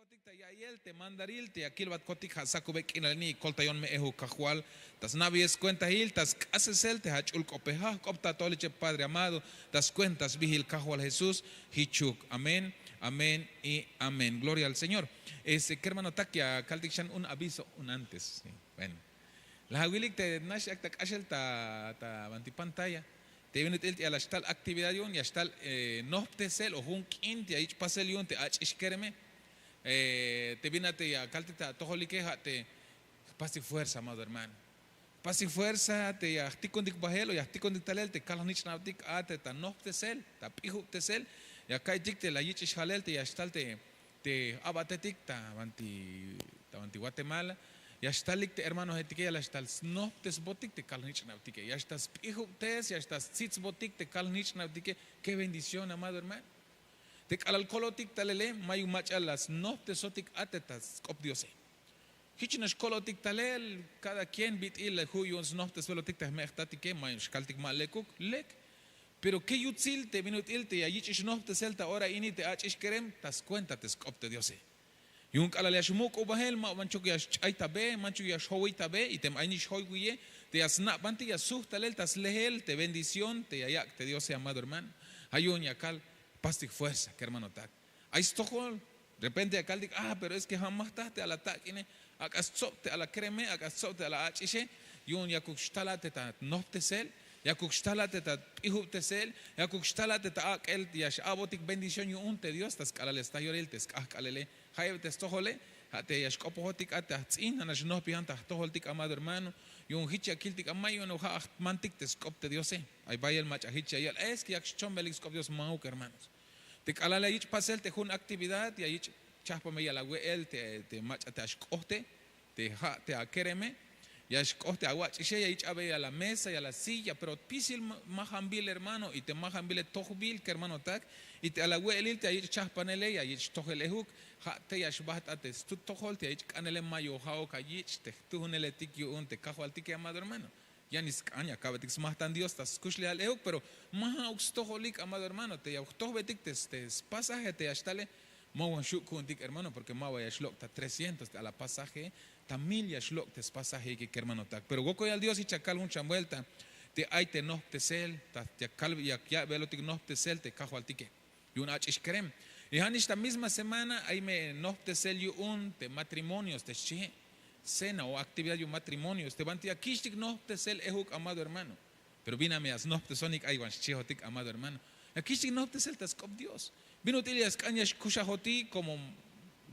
Pijotik ta yael te mandaril te akil bat kotik hasakubek inalni koltayon me ehu kajual tas navies cuenta hil tas asesel te hachul kopeja kopta toliche Padre amado tas cuentas vigil kajual Jesús hichuk amén amén y amén gloria al Señor. Que hermano takia kaltikshan un aviso un antes sí. Bueno la hawilik te nash aktak ashel ta banti pantalla te viene el a la tal actividad yon ya tal no te sel o un quinti ahí pasel yon te ach iskerme te viene a caltita tojolique te pasi fuerza amado hermano pasi fuerza te ya tikondik bahelo ya tikondik talel te kalonich nautik ate ta no te sel ta pihu te sel ya kai dikte la yich halel te ya tal te abatetik ta banti Guatemala ya stalik te hermanos etike ya stal snoptes botik te kalnich nautike ya estas pihuptes ya estas sits botik te kalnich nautike qué bendición amado hermano te kalal kolotik talele mayu machalas noptes sotik atetas kop diose hichnas kolotik talel cada quien bit il huyons noptes velotik te mechtatike mayu skaltik malekuk lek pero que yutzil te minut il te ya yich noptes elta ora ini te ach kerem tas cuenta te skop te diose yung kalal yashmuk ubahel ma manchuk yash aitabe manchuk yash hoitabe item ainish hoiguye te asna banti yasuhtalel tas lehel te bendición te yayak te Dios amado hermano ayun yakal pastik fuerza que hermano tak ay stohol de repente akal dik pero es que jamás taste a la takine akasopte a la creme akasopte a la achishe yun yakuk shtalate ta noftesel yakuk shtalate ta ihuptesel yakuk shtalate ta akel yash abotik bendición yun te Dios tas kalal está yorel tes kalele hay testohole te yashkopohotik atatzin anash no pianta toholtik amado hermano yun hicha kiltik amayo no ha mantik teskopte Diose ay vaya el macha hicha yal es que yakchombelik skop Dios mau hermanos te kalala yich pasel te hun actividad ya yich chapa me yala el te macha te ashkohte te ha te akereme ya ashkohte awach ishe ya yich abe a la mesa y a la silla pero pisil mahambil hermano y te mahambil tohbil que hermano tak y te ala el te yich chapanele ya yich tohelehuk ha te yashbat ates tu tohol te yich kanele mayo hao ka yich te tuhunele tik yo un te kahwal tik amado hermano ya ni skanya akabatik smahtan Dios tas kushli al ehuk pero maha ukstoholik amado hermano te ya uktohbetik te pasaje te yashtale mawan shukuntik hermano porque mawa yashlok ta 300 a la pasaje tamil yashlok te pasaje que hermano tak pero goko al Dios y chakal un chambuelta te ay te no te sel ta te kalbi ya velotik no te sel te kahwal tike y un ach iskrem y han esta misma semana ahí me no te sel y un te matrimonios te che cena o actividad de matrimonios te vanti akishtik no te sel ehuk amado hermano pero víname as no te sonic aywan chihotik amado hermano akishtik no te sel tas kop Dios vino tilias cañas kushahoti como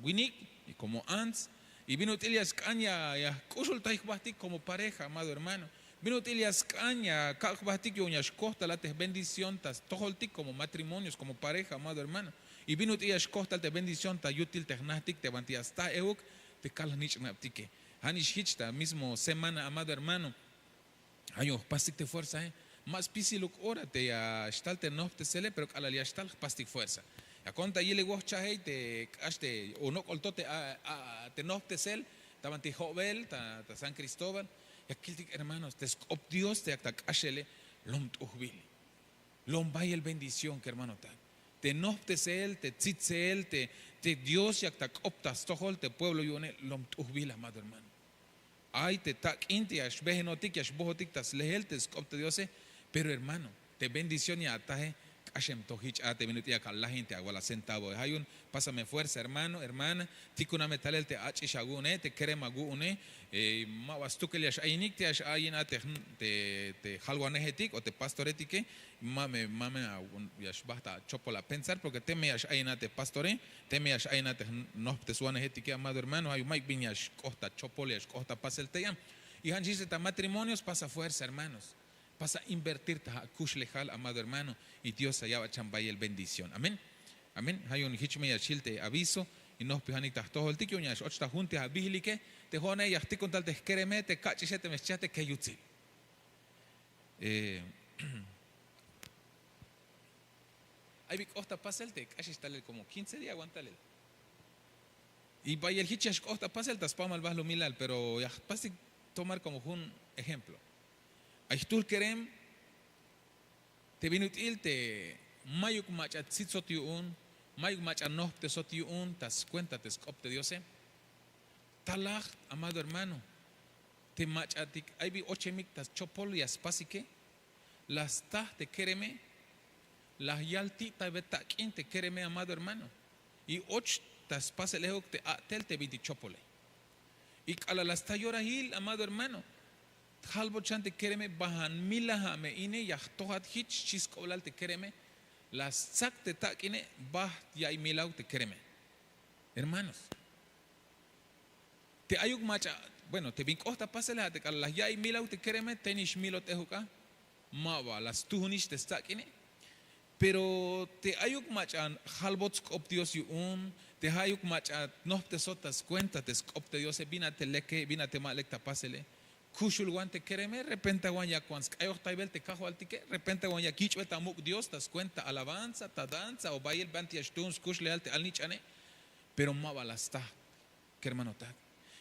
winik y como ants y vino tilias caña ya kusultaik bahtik como pareja amado hermano vino tilias caña kahbahtik yo uñas costa lates bendición tas toholtik como matrimonios como pareja amado hermano y vino tilias costa te bendición ta yutil technatik te vanti hasta ehuk te kalnich naptike Hanish Hichta, mismo semana, amado hermano. Ayo, pastik te fuerza, Más pisiluk ora te ya stalte no te sele, pero al ya stal pastik fuerza. Ya conta y le guacha te aste o no coltote te no te sel, tabanti Jovel, ta San Cristóbal. Ya kiltik hermanos, te scop Dios te acta ashele lom tuhbil. Lom vaya el bendición que hermano ta. Te no te sel, te tzitzel, te Dios ya acta optas tohol te pueblo yone lom tuhbil amado hermano. Ay te tak inti yash behenotik yash bohotik tas leheltes kopte Diose pero hermano te bendición y ataje kashem tohich ate minuti akal la gente agua la centavo hay un pásame fuerza hermano hermana tikuna metalel te achishagune te crema gune ma wastukel yash ainik te yash ayina te halwanehetik o te pastoretike mame yash basta chopola pensar porque te me yash ayina te pastore te me yash ayina te no te suanehetike amado hermano hay mike bin yash costa chopole yash costa pasel te yam y hanjise ta matrimonios pasa fuerza hermanos pasa a invertir ta kush lejal amado hermano y Dios allá va a chambay el bendición amén amén hay un hichme ya chilte aviso y nos pijanik ta todo el tikio ñash ochta junte a bihlike te jone ya te contal te kereme te kachise te meschate que yutzi hay vi costa pasel te kachish tal como 15 días aguantale y vaya el hichash costa pasel tas pa mal baslo milal pero ya pasi tomar como un ejemplo Aitul kerem te vinutil te mayuk machat sitzot yun May machanop te sotiun, tas cuenta te scopte Dios. Talach, amado hermano. Te machatik, hay vi ochemik tas chopol y aspasique. Las tas te quereme. Las yaltita betakin te quereme, amado hermano. Y och tas pase lejos te atel te viti chopole. Y a las tayorahil, amado hermano. Halbo chante quereme bahan milaha me ine yachtohat hich chiscolal te quereme. Las sac te taquine bah ya y milau te quereme. Hermanos. Te ayuk macha, bueno, te vincosta pasela te las ya y milau te quereme tenish milo te juca. Mava las tuhunish te taquine. Pero te ayuk machan halbots op Dios yun, te ayuk machan no te sotas cuenta te scop te Dios vina te leke vina te malekta pasele. Kushul guante quereme, repente guanya cuans ayok taibel te cajo altique, repente guanya kichwe tamuk Dios tas cuenta alabanza, ta danza o bayel banti ashtuns kush lealte al nichane, pero mabalasta, que hermano ta.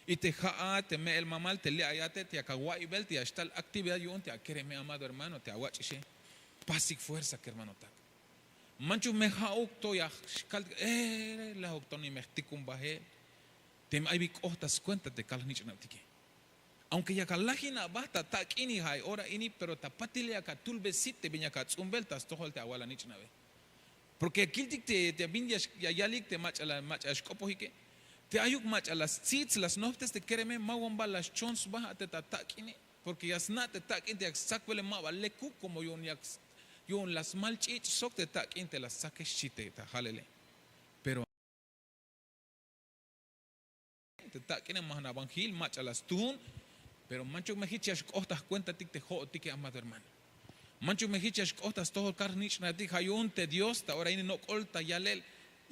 Y te jaa te me el mamal te le ayate te akawai bel te ashtal actividad yun te quereme amado hermano te aguachiche, pasic fuerza que hermano ta. Manchu me jauk to ya kal la octoni mehtikum bahe, te ay bik ohtas cuenta te kal nichana tike. Aunque ya kalahina basta tak ini hay ora ini pero tapatile acá tulbesite viña acá zumbeltas tohol te aguala nichnave. Porque aquí te bindias ya yalik te mach ashkopohike te ayuk mach a las seats las noftes te quereme mawamba las chons baja te tak ini porque ya sna te tak in te sakwele mawa leku como yon las malchich sok te tak in te las saques chite ta halele. Pero te tak in mahna bangil mach a las tun. Pero mancho mehichas costas cuenta tic te jo tic amado hermano. Mancho mehichas costas todo carnich na tic hayun te Dios ta ahora ini no colta yalel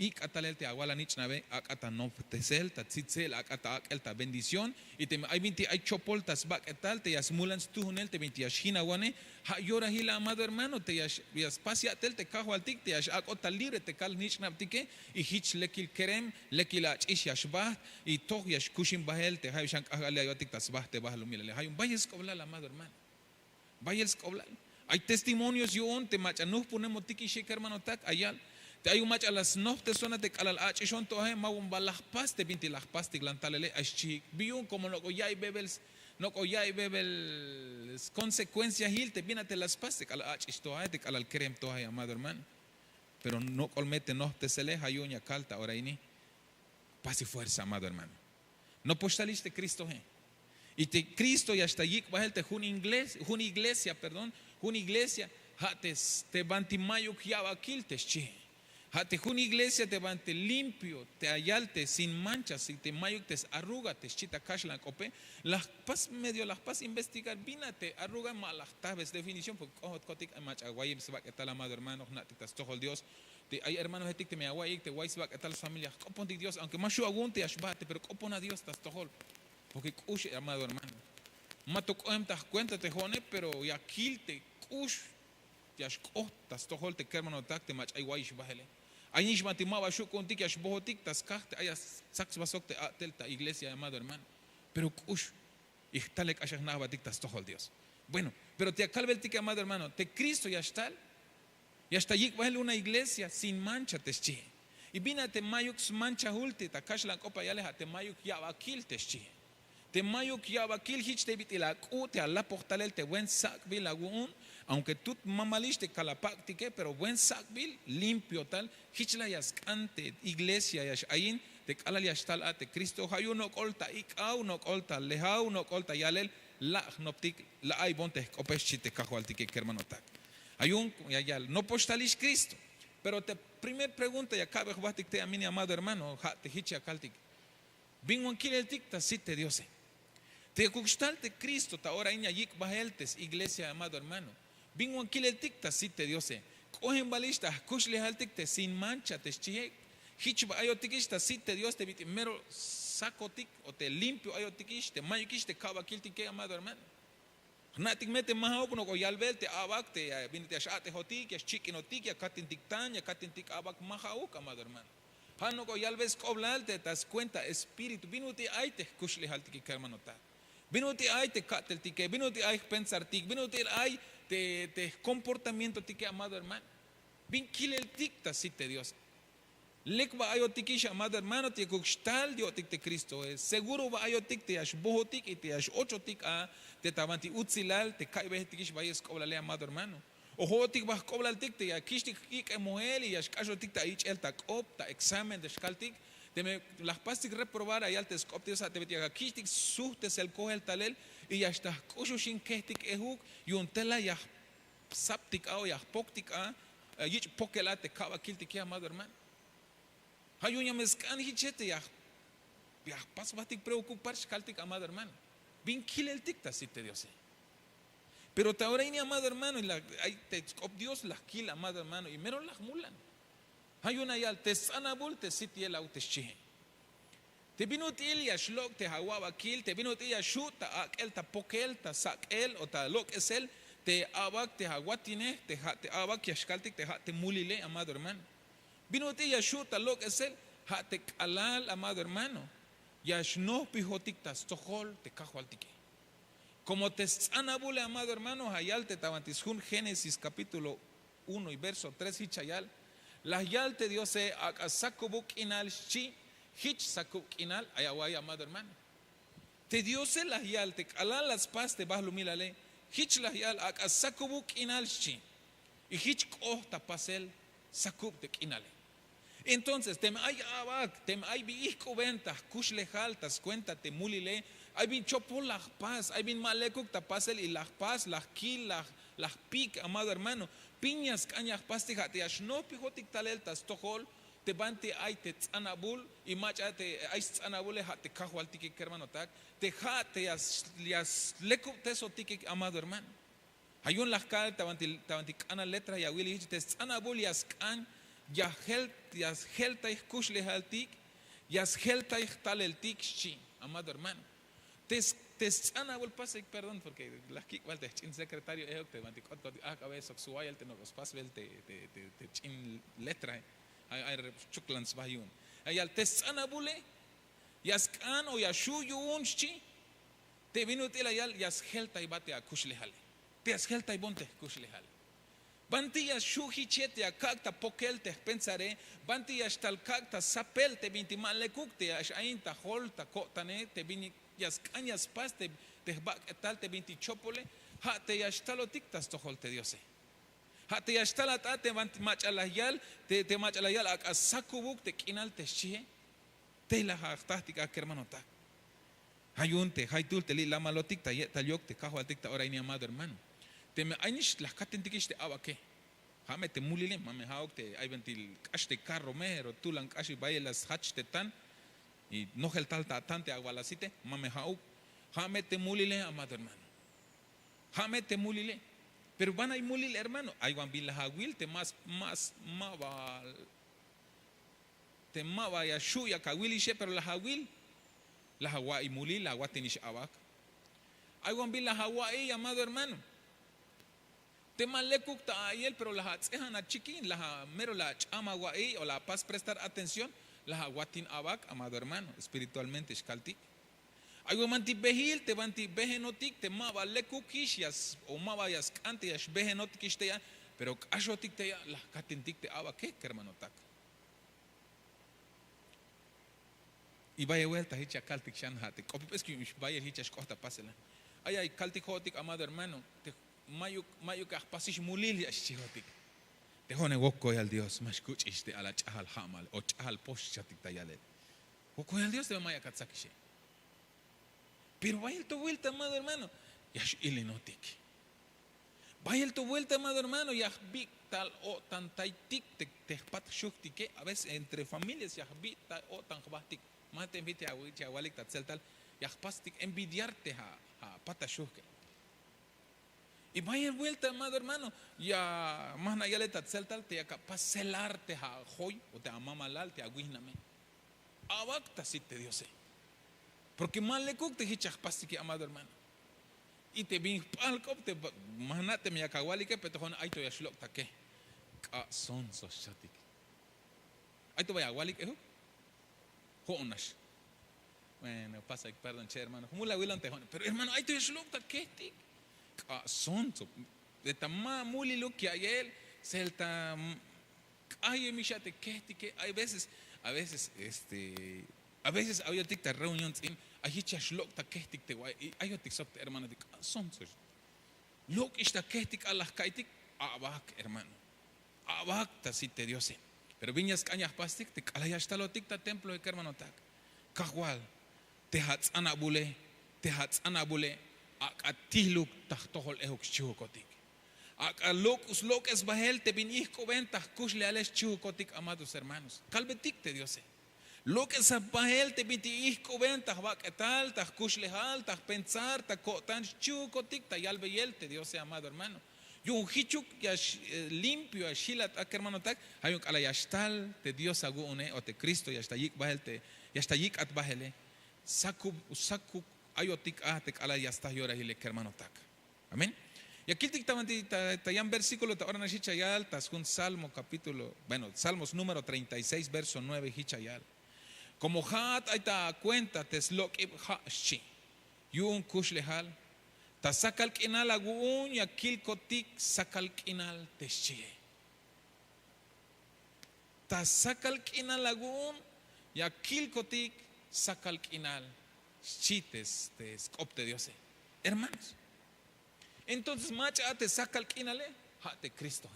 ik atalel te aguala nich nave akata no te sel ta tzitzel akata akelta bendición y te hay 20 hay chopoltas bak etal te yasmulans tu hunel te 20 yashina wane ha yora hila amado hermano te yas pasia tel te cajo al tic te yash akota libre te kal nich na tique y hich lekil kerem lekil ish yashbah y toch yash kushim bahel te hay shank agale ayotik tasbah te bahlo milale hay un vayes coblal amado hermano vayes coblal hay testimonios yon te machanuf ponemos tiki shek hermano tak ayal te hay un match a las noftes zona de calal h son tohe mawum balas paste binti las paste glantalele ashchi biun como no koyai bebels no koyai bebels consecuencias hil te viene te las paste calal h tohe te calal krem tohe amado hermano pero no colmete noftes sele hayuña calta ahora ini paz y fuerza amado hermano no postaliste Cristo y te Cristo ya está allí bajel te una iglesia perdón una iglesia hates te bantimayo kiabakil te chi. Hate una iglesia te vante limpio, te ayalte sin manchas, y te mayuk te arruga, te chita kashlan cope, las pas medio las pas investigar, vínate, arruga malas tabes, definición, porque cohot kotik mach aguayim se va que tal amado hermano, natitas tojo Dios, te hay hermanos etik te me aguayik, te guay se va que tal familia, copon de Dios, aunque más yo agunte ashbate, pero copon a Dios tas tojol, porque kush amado hermano, mato cohem tas cuenta te jone, pero ya kilte kush, te ashkoh tas tojol te kermano tak te mach aguayish bahele. Aynish matimaba shu contik yash bohotik tas kahte ayas sax basok te telta iglesia amado hermano. Pero kush ihtalek ashahnaba dik tas tohol Dios. Bueno, pero te acalbel tik amado hermano, te Cristo ya está yik bahel una iglesia sin mancha teschi. Y vina te mayuk mancha hulti ta kashlan copa yaleha te mayuk yabakil teschi. Te mayuk yabakil hich te bitila ku te alla portalel te buen sak bilagun. Aunque tú mamaliste calapactique, pero buen sakbil, limpio tal, hichla yaskante, iglesia yash ayin, te kalal yashtal ate, Cristo hayu no colta, ikau no colta, lehau no colta, yalel, la noptik, la ay bonte, opeshite cajualtique, hermano tak. Ayun, yayal, no postalish Cristo, pero te primer pregunta, ya cabe jubatik te a mi amado hermano, te hicha caltic, bingon kileltik, ta site Dios. Te cuxtalte Cristo, ta ahora inya yik baheltes, iglesia amado hermano. Bingo kileltik ta site Diose. Cohen balista, kushle haltikte sin mancha te chihek. Hichba ayotikista site Dios te viti mero sacotik o te limpio ayotikish te mayukish te kabakiltike amado hermano. Natik mete mahok no yalbel te abak te binite ashate hotik, yash chikinotik, ya katintik tan, ya katintik abak mahauk amado hermano. Hano ko yalbes koblalte tas cuenta espíritu. Binuti aite kushle haltiki hermano ta. Binuti aite kateltike, binuti aite pensartik, binuti aite te comportamiento tique amado hermano. Bin kile el dicta si te Dios. Lek va ayotikish, amado hermano, te kukstal diotik te Cristo es. Seguro va ayotik te ash bohotik y te ash ochotik a te tabanti utzilal, te kaibehtikish vayas koblale, amado hermano. O hotik vas koblaltik te ya kishtik ik emoel y ash kashotik ta ich el ta kop, ta examen de shkaltik. Te me las pastik reprobar ayal te skoptis a te betia kishtik suhtes el kohel talel y ya está kushushin kehtik ehuk y un tela ya saptik a o ya poktik a ich pokela te kaba kiltik ya, amado hermano. Hayunya mescan hichete ya pas batik preocupar shkaltik, amado hermano. Bin kilel tikta si te Dios. Pero te ahora ini, amado hermano, y te Dios las kila, amado hermano, y meron las mulan. Hayuna yal te sanabul te sitiel auteschihe. Te vino til ya shlok te hawaba kil, te vino til ya shuta akel ta pokel ta sakel o ta lok esel te abak te hawatine te abak ya shkaltik te mulile, amado hermano. Vino ti yashuta lo que es el hatek alal, amado hermano. Yashno pijotiktas tohol te cajualtique. Como te sanabule, amado hermano, hayal te tabantishun Génesis capítulo 1 y verso 3 hichayal. La yal te dio se akasakubuk inal chi hich sakuk inal ayaway, amado hermano. Te dio se la yal te alal las paz te bahlumilale. Hich la yal akasakubuk inal chi y hich oh tapasel sakub te inale. Entonces, tem hay abak, tem hay bico ventas, kush lejaltas, cuéntate, mulile, hay bin chopo las paz, hay bin malekuk tapasel y las paz, las kil, las pic, amado hermano, piñas, cañas, pastijate, ashno pijotik taleltas, tohol, te bante ay te tzanabul, y machate ay tzanabule hate kahualtiki, hermano tak, te hate yas lekuk tesotik, amado hermano. Hay un las cal, tabanti cana letra y awili, te tzanabul yas can. Ya helta ich kushle haltik, yas helta ich taleltik chi, amado hermano. Te anabol pase, perdón, porque las kikval de chin secretario te manticot a cabeza suayal te nos pas vel te chin letra hay chuklans bayun. Ayal te anabule yas kan o yashuyu unchi te vino te ayal yas helta y bate a kushle hale. Te yas helta y bonte kushle hale. Bantillas shuhichete a cacta pokelte pensaré, bantillas tal cacta sapelte vintimal lecukte ainta holta cotane te vini yas cañas paste te tal te vinti chopole ha te yastalotictas toholte diose ha te yastalata te machalayal te machalayal a sakubuk te kinal te shie te la hartática hermano ta hayunte haytulte li la maloticta yeta yok te cajualticta ahora ini, amado hermano. Te me ainish las catentikish te abake. Hame te mulile, mame hauk te hay ventil cash te carro mero, tulan cash vaya las hach te tan y no el tal tante agualacite, mame hauk. Hame te mulile, amado hermano. Hame te mulile. Pero van a ir mulile, hermano. Hay van la hawil te más maval. Te mava ya shuya kawilishe, pero la hawil la hawa y mulile, la guatinish abak. Hay van la hawa y, amado hermano. Te malekuk ta ayel, pero la hatsehan a chiquín, la mero la chama guay o la paz prestar atención, la guatin abak, amado hermano, espiritualmente shkaltik. Aygo manti behil, te manti behenotik, te mava lekukishias o mava yas kantias behenotikish te ya, pero kashotik te ya, la katintik te abak, ¿qué hermano tak? Y vaya vuelta, hicha kaltik shan hate, es que vaya hicha shkota pasela. Ay, kaltik hotik, amado hermano, mayu ka pasish mulil ya shihotik te hone wokko al Dios mashkuch este ala chahal hamal o chahal posh chatik tayale wokko al Dios te maya katsakishe pero vaya tu vuelta, amado hermano, ya ilinotik vaya tu vuelta, amado hermano, ya big tal o tan taitik te pat shukti que a veces entre familias ya big tal o tan khbatik mate invite a walik tatsel tal ya pastik envidiarte ha pata shukke. Y vaya vuelta, amado hermano, ya más na yale tatsel tal te capaz celarte a hoy o te amamalal te aguiname. Abacta si te Dios. Porque mal le cook te hichas pasti que, amado hermano. Y te bin palcop te manate me akawali que petón ay to yashlok ta que. Ka son so shatik. Ay to vaya wali que honash. Bueno, pasa, perdón, che hermano. Como la huilan te pero hermano, ay to yashlok ta que tik. Sonso de tamá muli lo que hay él celta Ay, mishate que a veces había ticta reunión in ahichas lokta kehtik te guay y ayo tik sokta hermano dik son sos lok ista kehtik alah kaitik abak hermano abak ta si te diose pero viñas cañas pastik te alaya hasta lo ticta templo de hermano tak kahwal te hats anabule atiluk tahtohol ehuk chukotik lok es bahel te bin ich coventas kush leales chukotik amados hermanos calbetik te diose lo que se bahel te binti ich coventas va que tal tas kush lehal tas pensar ta tan chukotik ta yalbeyel te diose amado hermano yo un hichuk ya limpio a shilat a hermano tak hayuk ala yastal te dios agune o te cristo ya está yik bahel te ya está yik at bahele saku ayotik atek ala ya está yora hile hermano tak amén. Y aquí está ya en versículo ahora na hichayal tas un salmo capítulo salmos número 36 verso 9 hichayal como hat aita cuenta teslok ha shi yun kush lehal ta sakal kinal agun ya kilkotik sakal kinal teshi ta sakal kinal agun ya kilkotik sakal kinal chites te scopte diose hermanos. Entonces macha te sakal kinale ha te Cristo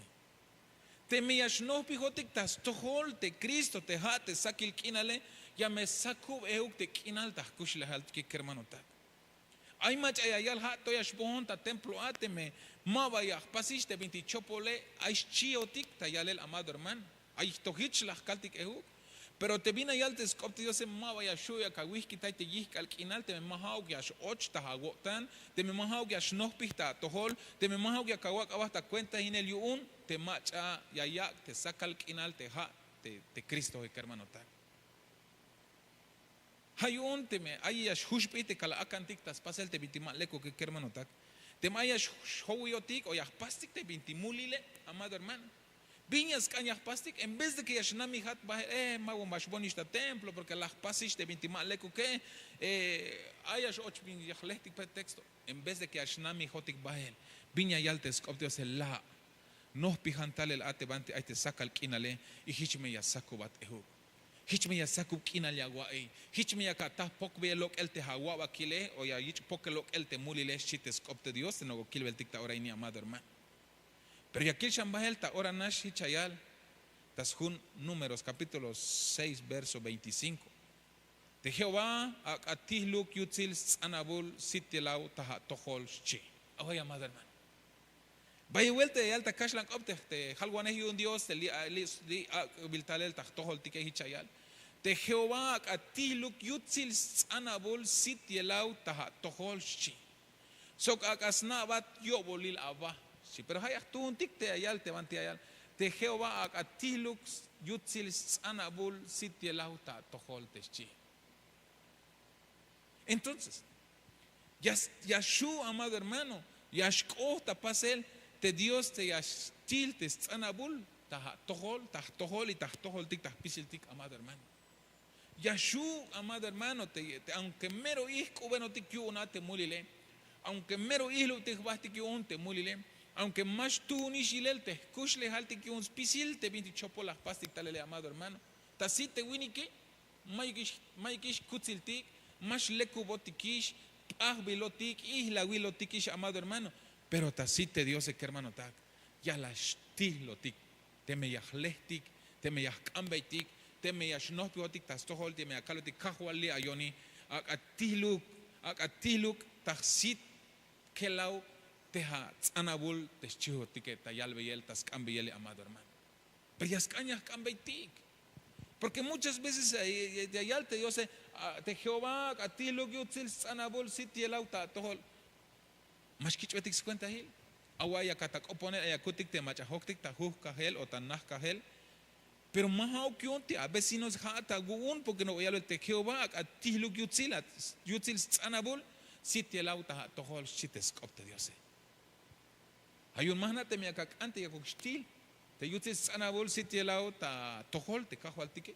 te miyash no pijotik tas tohol te Cristo te ha te sakil kinale ya me sakub euk te kinal ta kush lehal ki hermano tak ay mach ayal ha to yashbon ta templo ateme ma vaya pasish te 20 chopole ay chiotik ta yalel amado hermano ay tohich la kaltik euk pero te vina yal te skopti Dios ma vaya shuya ka whisky ta te yik al kinal te me mahau ya och ta hagotan te me mahau ya shnohpih ta tohol te me mahau ya kawak abasta cuenta in el yun te macha ya te sakal kinal te ha te Cristo hermano tak hayun te me ayash hushpite kala akantik tas pasel te bintimal leko que hermano tak te mayash hoyotik o ya pastik te bintimulile amado hermano viñas cañas pastik en vez de que yashnami hat mago más bonista templo porque las pasis te bintimal leko que ayash och bin yahlektik pretexto en vez de que yashnami hotik bahel viña yaltes optios el la nos pijantal el atebante ay te saca el kinale y hichme ya sakubat ehu hichme ya sakub kinal ya guay hichme ya kata pokbe lok el te hawa bakile o ya hich pok lok el te mulile chites opte Dios te no kilbel tikta ora ini amado hermano. Pero ya aquel shambahel ta ora nash hichayal tas jun números capítulo 6 verso 25 de Jehová atihluk yutzil anabul sitielau taha tohol chi ahoy amado hermano vaya vuelta de alta kashlan opte te halwaneh un Dios te li biltalel tah tohol tike hichayal de Jehová atihluk yutzil anabul sitielau taha tohol chi sok akasna bat yobolil ava sí, pero hay un tic te ayal te vanti ayal te Jehová atiluk yutzil anabul sitielauta tohol techi. Entonces Yashu amado hermano yashko ta pasel te Dios te yashtil te anabul ta tohol y ta tohol tic ta pisil tic amado hermano Yashu amado hermano te aunque mero hijo bueno tic una te mulile aunque mero hijo te basti que un te mulile aunque más tú ni shilel te kush le halte que un spisil te 20 chopo las pastik talele amado hermano tasite winike maikish kutsiltik más lekubotikish ahbilotik ihla wilotikish amado hermano pero tasite Dios que hermano tak ya la stilotik te me yahlehtik te me yahkambeitik te me yashnohbiotik tastohol te me akalotik kahwali ayoni akatiluk tasit kelau teha anabul teschiho tiqueta yalbeyel tas cambiyele amado hermano pero ya cañas cambeitik porque muchas veces de ayal te Dios te Jehová a ti lo que util anabul sitielauta tohol más kichwetik cuenta hil awaya katak oponer ayakutik te machahoktik ta kahel o tanah kahel pero más que onte a vecinos hata guun porque no yalo te Jehová a ti lo que util anabul sitielauta tohol chites opte Dios hay un más te me acá antes ya coxtil te yutis anabol sitielau ta tohol te cajo al tique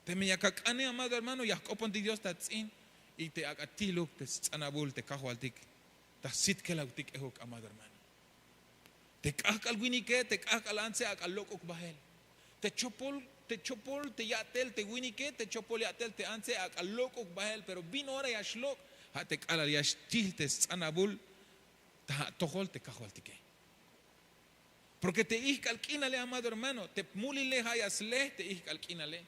te me acá ane amado hermano ya copon de Dios tatsin y te agatilo te anabol te cajo al tique ta sit que la tique ejo amado hermano te caja al winike te caja al anse al loco bahel te chopol, te yatel, te winike, te chopol yatel, te anse, a loco bahel, pero vino ahora ya shlok, ha te kalar ya stil, te sanabul, ta tohol te kahualtike. Porque te iscalquínale, amado hermano, te mulile hayasle, te iscalquínale.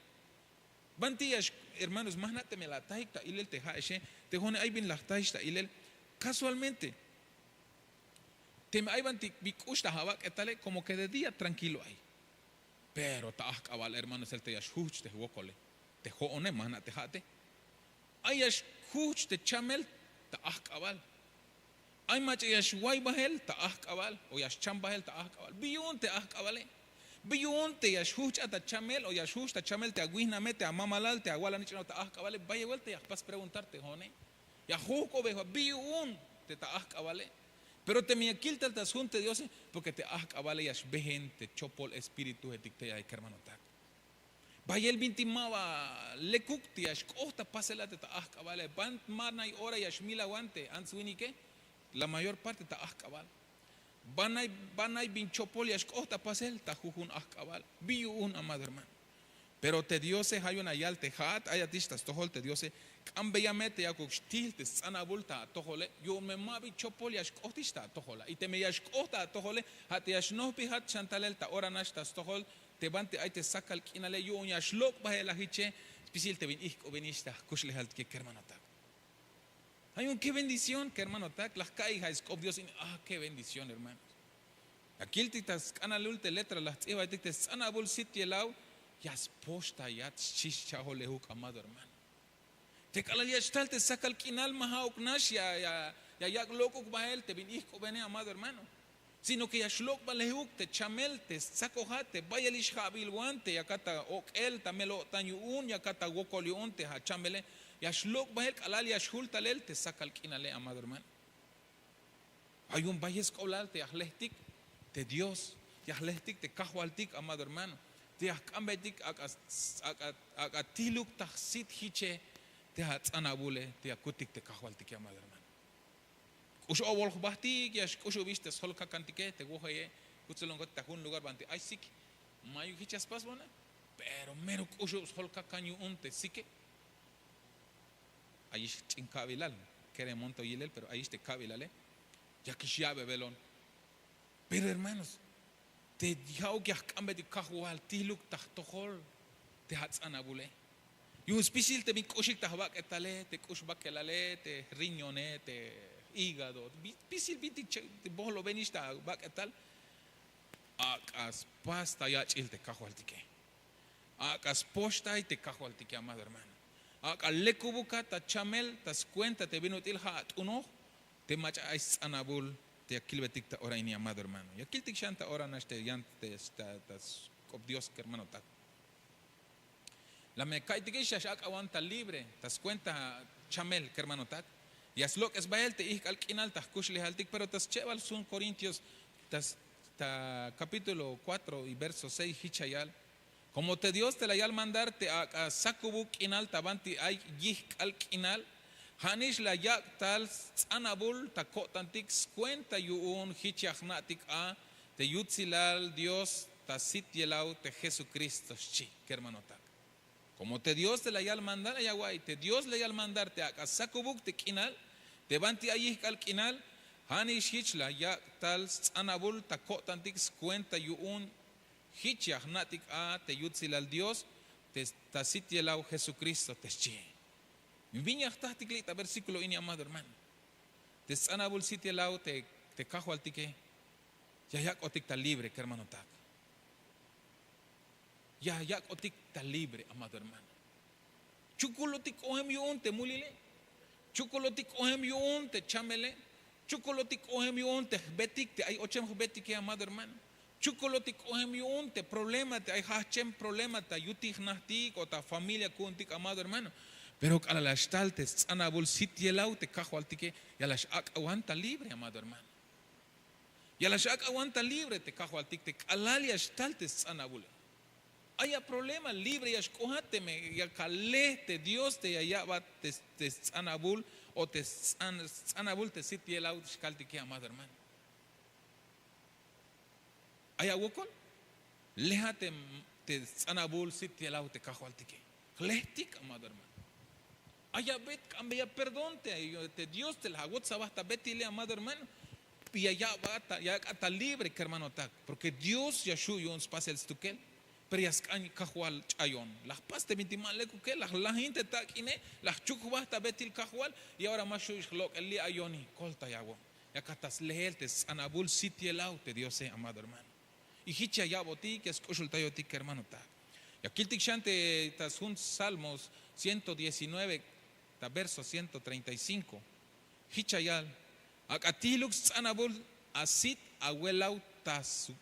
Bantillas, hermanos, más nada me la taita, ilel te haeshe, te jone ay bin la taista, ilel, casualmente, te me ay banti, bikushta habak, etale, como que de día tranquilo hay. Pero ta cabal, hermanos, el te yashuch, te wokole, te joone, mana te jate. Ay yashuch, te chamel, ta cabal. Ay mach yashwai bahel, ta cabal, o yashcham bahel, ta cabal. Biyun te cabale. Biyun te yashuch ata chamel, o yashuch ta chamel, te aguiname, te amamalal, te aguala nichino, ta cabale. Vaya vuelta, ya pas preguntarte, jone. Yahuko bejo, biyun te ta cabale. Pero te mi aquil tal tasunte Dios, porque te cabale yashbehen, te chopol espíritu etictea y hermano tak. Vaya el bintimaba lekukti yashkohta pasela te ta cabale. Bant marna y hora yashmila guante, answinike. La mayor parte ta cabal. Banay bin chopol yashkohta pasel ta jujun cabal. Biyun amado hermano. Pero te Dios hay una yal te hat, hay atistas tohol te Dios ambeyamete ya kuxtil te sanabulta tohole yo me mabi chopol yashkohtista tohola y te me yashkohta tohole hat yashnopi hat chantalel ta ora nashtas tohol te bante ay te sakal kinale yo yashlok bahela hiche spisil te bin ik obenista kushle halt que hermano tak. Hay un qué bendición que hermano tak las caijas of Dios qué bendición hermanos. Aquí el titas canalul te letra las eva te sanabul sitielau yas posta yat chichahole amado hermano. Te calal yashtal te saca el quinal mahauk nash ya loco bahel te bin hijo bene amado hermano. Sino que yashlok balehuk te chamel te sacojate vaya lish habil guante yakata ok el tamelo tanyun yakata wokolion te ha chamele yashlok bahel calal yashul talel te saca el quinale amado hermano. Hay un valle escolar te ahlestik te Dios te ahlestik te kahualtik amado hermano. Te akambetik akatiluk tahsit hiche te atsanabule te akutik te kahualtik amado hermano. Usho awol bahti ya usho viste sol kakantike te gohaye kutsulongot ta un lugar bante ay sik mayu hichas pas bona pero mero usho sol kakanyu unte sike ay chinkabilal kere monto yilel pero ay te kabilale ya kishiabe belon. Pero hermanos te diau que akambe de kahual tiluk tahtohol te atsanabule y un spisil te bikushik tahbak etale te kushbak elale te riñone te hígado, pisil binti te bolo benista bak etal akas pasta ya chil te kahualtike akas posta y te kahualtike amado hermano akal lekubuka ta chamel tas cuenta te vinutil hat uno te macha ais anabul te akilbetik ta ora ini amado hermano y akil tik shanta ora naste yante tas cop Dios que hermano ta la me kaitike shashak aguanta libre tas cuenta chamel que hermano ta y es lo que es baelte y alquinal tas kushli haltik pero tas cheval son Corintios tas capítulo 4 y verso 6 hichayal como te Dios te la yal mandarte a sakubuk inal tabanti ay yih alquinal hanish la yak tal anabul takotantik cuenta yuun hichachnatik te yutzilal Dios tasit yelau te Jesucristo chi que hermano tak como te Dios te la yal mandar ayaguay te Dios le yal mandarte a sakubuk te kinal te banti ayih kalkinal hanish hichla ya tal anabul takotantik cuenta yuun hichachnatik te yutzilal Dios te tasit yelau Jesucristo te chi. Mi viña tahtiklita versículo ini amado hermano. Te sanabul sitio lao te cajo al tique. Ya otik ta libre que hermano tak. Ya otik ta libre amado hermano. Chukolotik ohem yun te mulile. Chukolotik ohem yun te chamele. Chukolotik ohem yun te betik te ay ochem betik amado hermano. Chukolotik ohem yun te problema te ay hachem problema te yutik nahtik o ta familia kuntik amado hermano. Pero a la estalte sanabul sitielau te cajo al tique y a la shak aguanta libre amado hermano. Y a la shak aguanta libre te cajo al tique alalia estalte sanabul. Haya problema libre y escójateme y acale te Dios te allá va te sanabul o te sanabul te sitielau shkal tique amado hermano. Haya wokol léjate te sanabul sit te lau te cajualtique. Lehtik, amado hermano. Allá bet cambia perdón te Dios te la agot sabasta betile, amado hermano. Y allá va, ya está libre, que hermano tak. Porque Dios ya shuyo un spacial stukel. Pero ya skani cajual chayon. Las paste bintimal le que la gente está aquí, las chukubas está betil cajual. Y ahora más shuyo lo el li ayoni colta yago. Ya catas leheltes anabul sitie laute Dios amado hermano. Y hicha ya boti que escuchul tayoti que hermano tak. Y aquí el tikshante tas un Salmos 119 verso 135. Hicha ya Akatilux anabul asit abuelau tasu.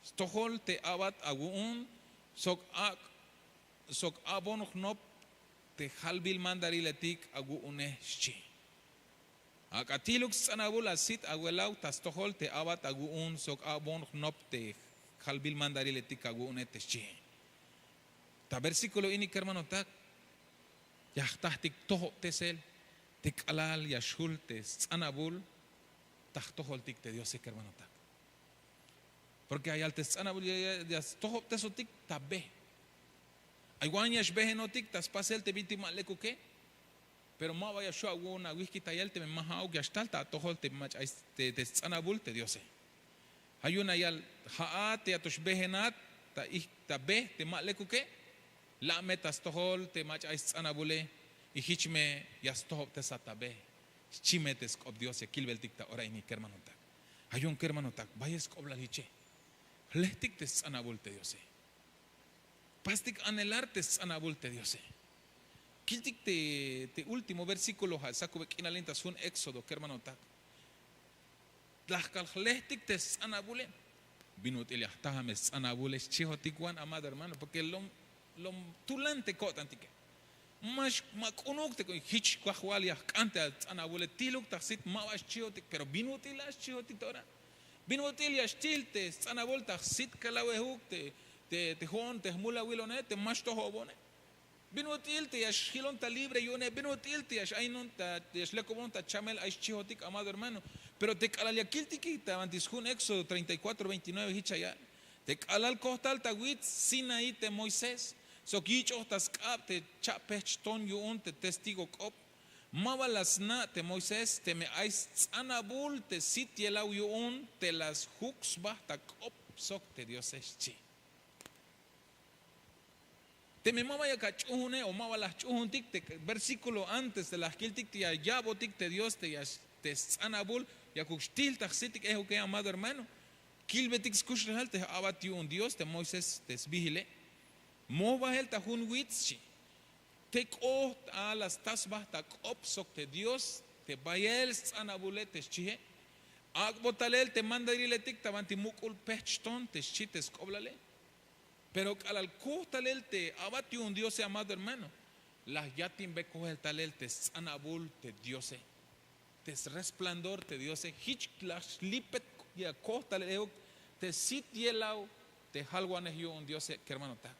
Stohol te abat agun sok abon knop te halbil mandariletik agu uneshi. Akatilux anabul asit abuelau tastohol te abat agun sok abon knop te halbil mandariletik agu uneteshi. Ta versículo ini hermano tak. Yahtahtik toho tesel. Tik alal yashul te sanabul tahtohol tik te Dios hermano tak. Porque hay altes sanabul ya toho tesotik tabe. Hay guanyas behenotik tas pasel te víctima le kuke. Pero ma vaya sho aguna whisky tayal te mahau que hasta ta tohol te mach te sanabul te Dios. Hay una yal haat ya tush behenat ta ich tabe te ma le kuke. La metas tohol te mach sanabule. Y hichme ya stop te satabe. Chimetes ob Dios kilbel dicta ora ini hermano tak. Hay un hermano tak, vayas cobla hiche. Lehtik te sanabul te Dios. Pastik anhelarte sanabul te Dios. Kiltik te último versículo ha saco bekinalenta sun Éxodo hermano tak. Lahkal lehtik te sanabule. Binut el yahtahame sanabule chihotikwan amado hermano porque lom tulante kotantique. Mas makunuk te hich kwahualia canta anabule tiluk taxit mawas chiotik pero binutilas chiotik tora binutilia stilte anabol taxit kalawehuk te hon te mula wilone te masto hobone binutil ya shilon ta libre yone binutil ya ainon ta shlekobon ta chamel ai chiotik amado hermano pero te kalalia kiltiki ta antishun Éxodo 34:29 hichaya te kalal costal ta wit Sinaí te Moisés so kicho tas kap te chapech ton yuon te testigo kop mabalas na te Moisés te me ais anabul te sitielau yuon te las hooks basta kop sok te Dios chi te me mabaya kachuhune o mabalas chuhuntik te versículo antes de las kiltik te ya botik te Dios te anabul ya kuxtil taxitik ejo que amado hermano kilbetik skushal te abat yuon Dios te Moisés te vigile Mova el tajun witchi. Te ko a las tasbah ta opsok te Dios te bayel sanabule te chihe. Akbotalel te mandarile tik tavanti mukul pechton te chites koblale. Pero al talel te abati un Dios amado hermano. Las yatim be el talel te sanabul te Dios. Te resplandor te Dios. Hich las lipet ya talel te sit yelau te halwanes yo un Dios que hermano tak.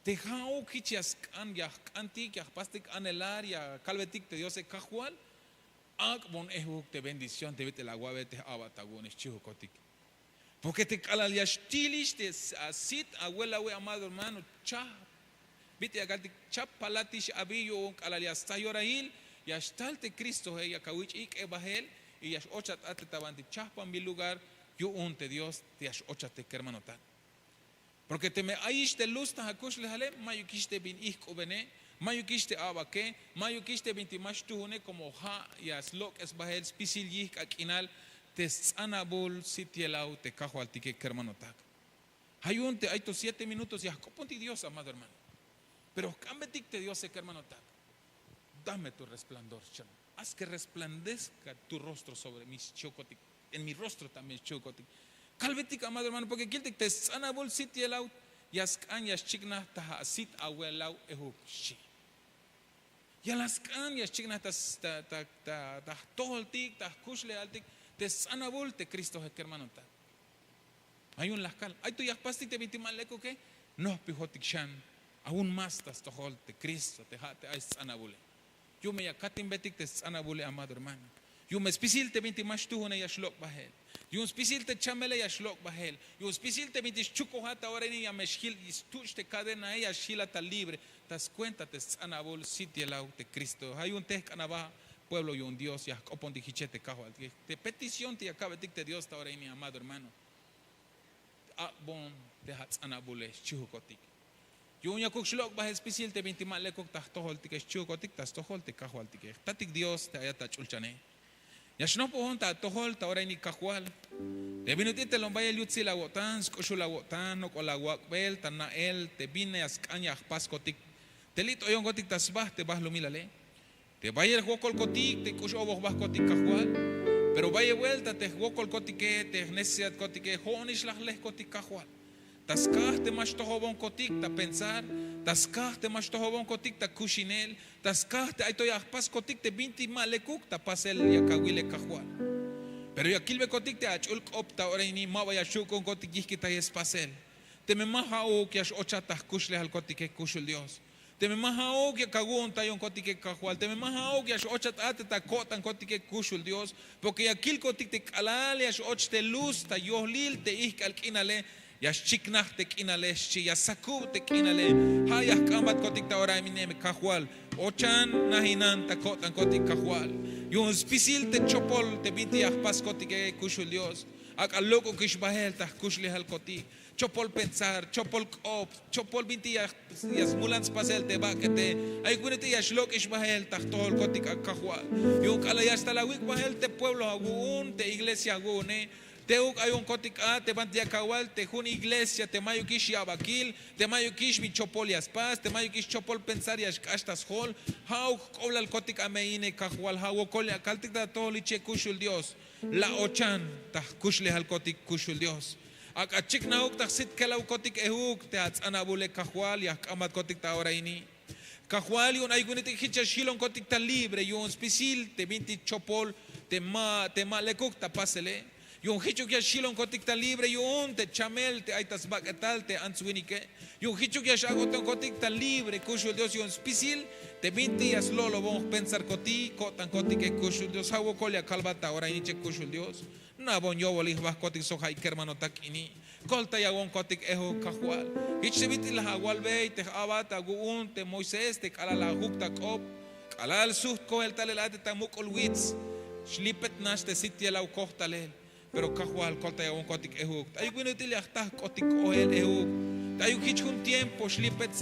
Te hau kichias kan ya antik ya pastik anelar ya calvetik te Dios cajual ak bon ehuk te bendición te vete la guave te abatagun chihukotik porque te calal ya stilis te asit abuela we amado hermano cha vete agatik chap palatish abiyo calal ya stayorahil ya stalte Cristo ya kawich ik ebahel y ya ochat ate tabanti chapa mi lugar yo un te Dios te ochate hermano ta. Porque te me aiste luz ta hakush lehale, mayu kiste bin ihko bene, mayu kiste abake, mayu kiste bin timashtuhune como ha y aslok es bahel spisil yik akinal te sanabul sitielau te cajo altique hermano tak. Hayun te aito 7 minutos ya coponti Dios amado hermano. Pero cambetik te Dios hermano tak. Dame tu resplandor, chamo. Haz que resplandezca tu rostro sobre mis chocotic, en mi rostro también chocotic. Calvetik amado hermano, porque kiltik te sanabul sitielau yas kanyas chigna ta sit awelau ehukshi. Ya las kanyas chigna ta toltik ta kushle altik te sanabul te Cristo hermano ta. Hay un lascal. Hay tu yaspasti te vitimaleco que no pijotik shan. Aún más tas tohol te Cristo te hay sanabule. Yo me yakatin betik te sanabule amado hermano. Yo me espisil te vintimash tu una yashlok bahel. Yun spisil te chamele ya shlok bahel. Yun spisil te mitis chuko hata ahora ni ya meshil istuch te cadena ya shila ta libre. Tas cuenta te sanabol sitio lau te Cristo. Hay un te canaba pueblo y un Dios ya opon di hichete cajo. Te petición te acaba te Dios ta ahora ni amado hermano. Bon te hat sanabole chukotik. Yun ya kuk shlok bah spisil te bintimal le kuk tahtohol te chukotik tas tohol te cajo altik. Tatik Dios te ayata chulchane. Ya no pohon ta tohol ta ahora ni cajual. De minutite lombay el yutsi la wotan, skoshu la wotan, no con la wakbel, tan na el, te vine a skanya paskotik. Te lito yon gotik tasbah, te vas lo milale. Te vaya el huokol kotik, te kusho vos vas kotik cajual. Pero vaya vuelta, te huokol kotike, te necesidad kotike, honish las les kotik cajual. Taskah te mas tohobon kotik, ta pensar. Taskah te mas tohobon kotik, ta kushinel. Taskah te aito ya paskotik, te binti malekuk, ta pasel ya kawile cajual. Pero ya kilbe kotik te achul opta ora ni ma vaya shukon kotik yikita espasel. Te me mahao que as ochata kushle al kotik kushul Dios. Te me mahao que kagun tayon kotik kahual. Te me mahao que as ochata ta kotan kotik kushul Dios. Porque ya kil kotik te kalale as och te luz ta yohlil te ikal kinale. Ya chiknah te kinale shi ya sakub te kinale. Hayah kambat kotik ta ora mine kahual. Ochan nahinan ta kotan kotik kahual. Yung spisil te chopol te binti pas kotik kushul Dios. Ak aloko kish bahel ta kushli hal kotik. Chopol pensar, chopol op, chopol binti yas mulans pasel te bakete. Ay kunete yas lok ish bahel ta tol kotik ak kahual. Yung kalayas talawik bahel te pueblo agun, te iglesia agune. Teuk hay un kotik te bantia kawal, te jun iglesia, te mayo kish yabakil, te mayo kish mi chopol yas pas, te mayo kish chopol pensar yas ashtas hol, hau kobla el kotik ameine kahual, hau kolya kaltik da toli che kushul Dios, la ochan ta kushle hal kotik kushul Dios. Ak achik na huk ta sit kelau kotik ehuk, te ats anabule kahual, yak amat kotik ta ora ini. Kahual yun ay gunit hitcha shilon kotik ta libre, yun spisil, te binti chopol, te ma lekuk ta pasele. Yung hichuk ya shilon kotik ta libre, yung te chamel, te aitas bakatal, te answinike. Yung hichuk ya shagoton kotik ta libre, kushul Dios, yung spisil, te binti yas lolo bon pensar koti, kotan kotik e kushul Dios, hawo kolya kalbata, ora iniche kushul Dios. Na bon yo walih bas kotik so hay kermano takini. Kolta ya bon kotik eho kahual. Hiche binti la hawal bey, te abata guun, te Moisés, te kala la hukta kop, kala al suht ko el talelate ta mukol wits. Shlipet nas te sitia la ukohtalel. Pero kahual kolta ya un kotik ehuk. Tayo gunutil yaktah kotik ohel ehuk. Tayo kichun tiempo shlipet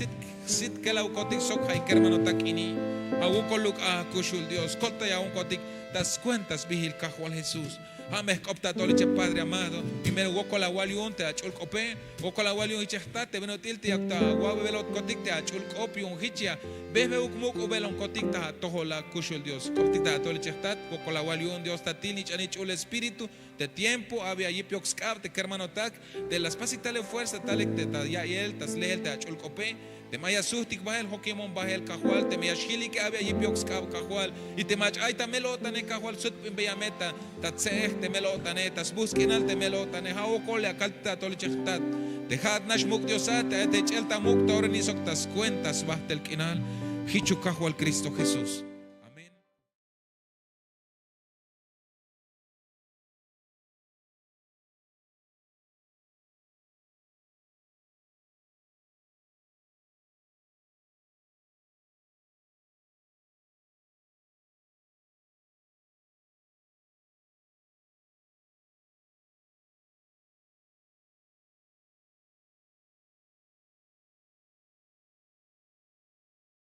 sit kelau kotik sokhay kermano takini. Awu koluk kushul Dios. Kolta ya un kotik das cuentas bihil kahual Jesús. Ameh kopta toliche Padre amado. Primero woko la waliun te achul kope. Woko la waliun hichta te benotil te yakta wabelot kotik te achul kopi un hichia. Bebe ukmuk ubelon kotik ta toho la kushul Dios. Kotik ta toliche tat woko la waliun Dios tatilnich anich ul espíritu. De tiempo había yipioxcab te kermanotak de las pasitale fuerza talek te ya el tas lehel te achul kope. Te maya sustik bahel hokimon bahel kahual te maya shili que había yipioxcab kahual y te mach ay ta melotane kahual sut beyameta tatseh te melotane tas buskinal te melotane hawo kolya kalta tolichtat te hat nash muk diosat te chelta muk torni sok tas cuentas bahtel kinal hichu kahual Cristo Jesús.